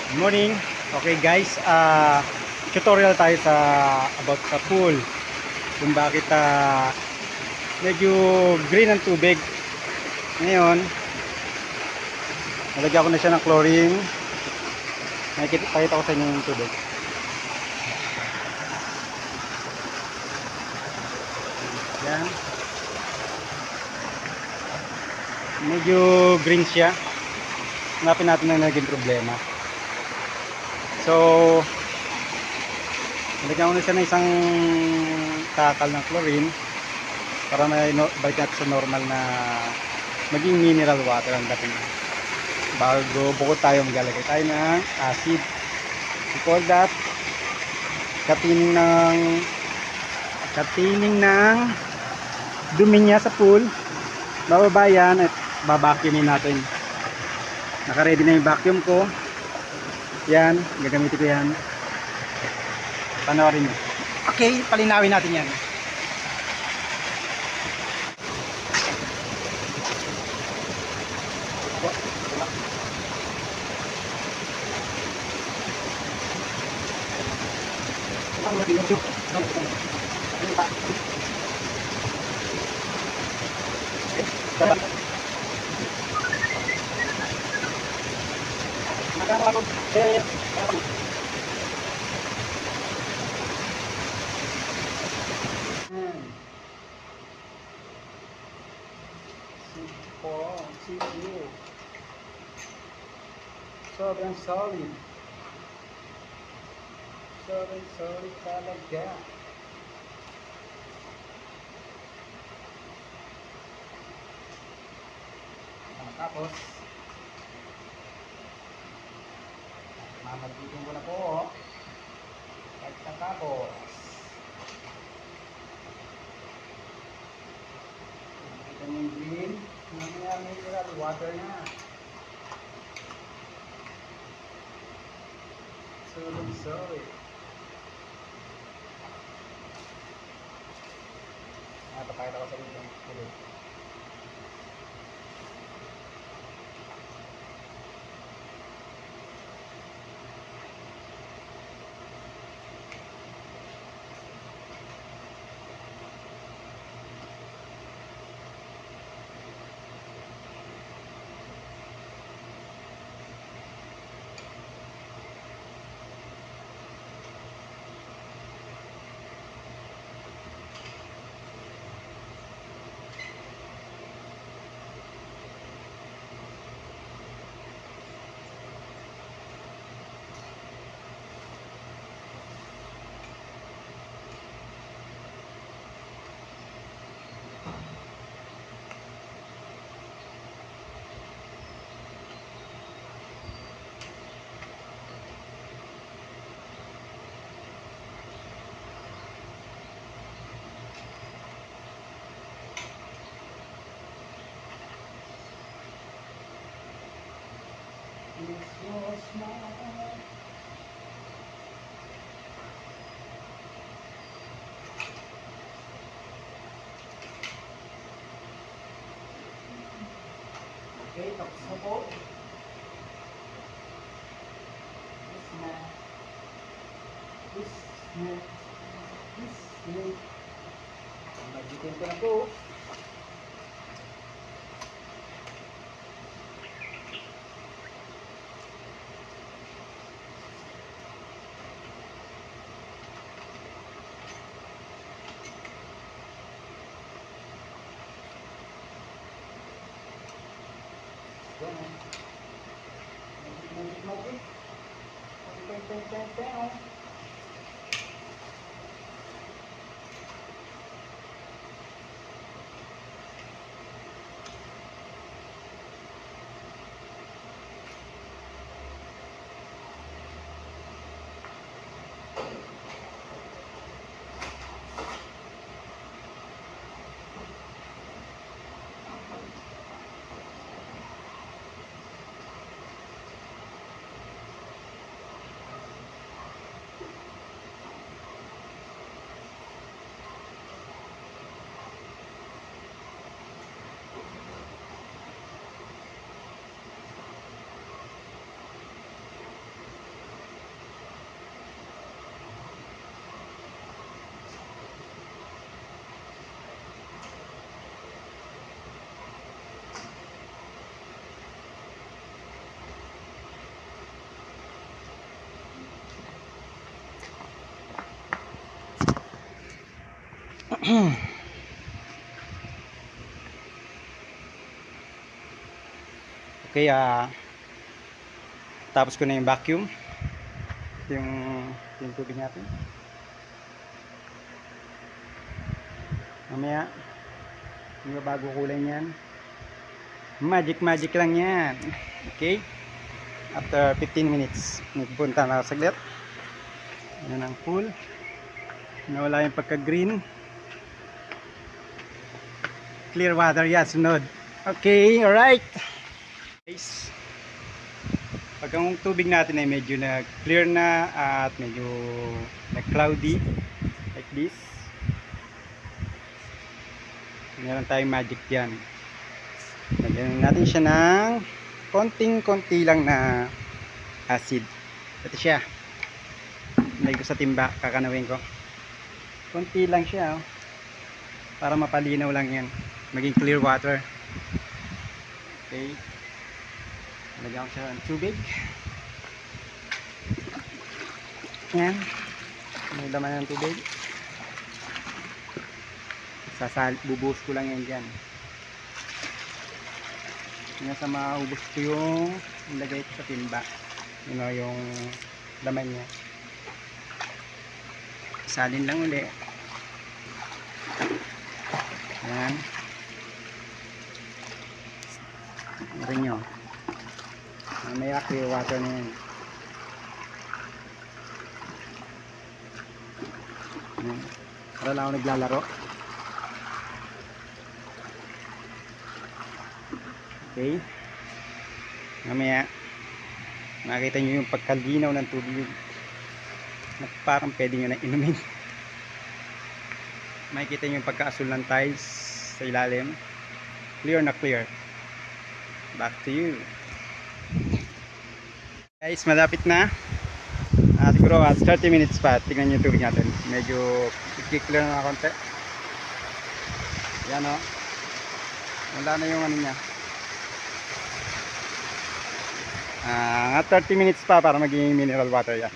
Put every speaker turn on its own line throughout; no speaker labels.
Good morning. Okay guys, tutorial tayo about sa pool. Kung bakit medyo green ang tubig. Ngayon, nalagyan ko na siya ng chlorine. Pakita ko sa inyo yung tubig. Yan. Medyo green siya. Hanapin natin na naging problema. So, nalagyan ko na siya ng isang takal ng chlorine para balik natin sa normal na maging mineral water ang dating. Bago bukod tayo, maglalagay tayo ng acid. Before that, katining ng dumi niya sa pool. Bababa yan at babacuumin natin. Naka-ready na yung vacuum ko. Yan, gagamitin ko yan. Panoorin nyo. Okay, palinawin natin yan. Sobrang solid. Sobrang solid talaga. Tapos mamagitin ko na po pagkatapos nakita nyo yung green, mamaya mineral water na. Solid. Napakita ko sa inyo ulit. Okay, tapos na po. This na. Magitin ko na po. Magic. Okay, tapos ko na yung vacuum. Yung, yung tubig natin. Mamaya, yung bago kulay niyan. Magic lang yan. Okay? After 15 minutes, nagpunta na ako saglit. Yan ang pool. Nawala yung pagka-green. Clear water yan, sunod. Okay, alright. Guys, pag ang tubig natin ay medyo na-clear na at medyo na-cloudy, like this, meron tayong magic yan. Lagyan natin siya ng konting-konti lang na acid. Ito siya. Lagay ko sa timba, kakanawin ko. Konti lang siya, oh, para mapalinaw lang yan. Maging clear water. Okay. Lagyan ko siya ng tubig. Yan. May laman ng tubig. Bubuhos ko lang yan dyan. Nasa maubos ko yung ilagay ko sa timba. Yung laman niya. Salin lang uli. Ayan. Rin nyo. May clear water na yan. Ayan. Para lang ako naglalaro. Okay. Mamaya makita nyo yung pagkalinaw ng tubig na parang pwede nyo na inumin. Makikita nyo yung pagkaasul ng tiles sa ilalim. Clear na clear. Back to you. Guys, malapit na. Siguro 30 minutes pa. Tingnan nyo yung tubig natin. Medyo i-clear na konti. Yan, o. Wala na yung ano niya. 30 minutes pa para maging mineral water yan.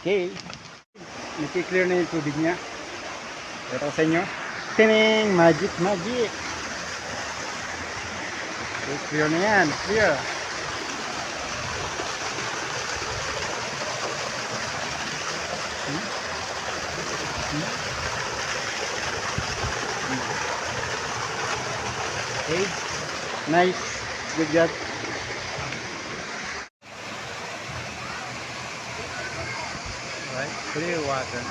Okay. Naki-clear na yung tubig niya. Ito sa inyo. Tining! Magic! Okay, clear na yan. Clear. Okay. Nice. Good job. Alright, clear water.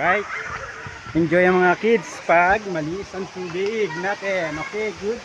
Alright. Enjoy ang mga kids pag malinis ang tubig natin. Okay, good.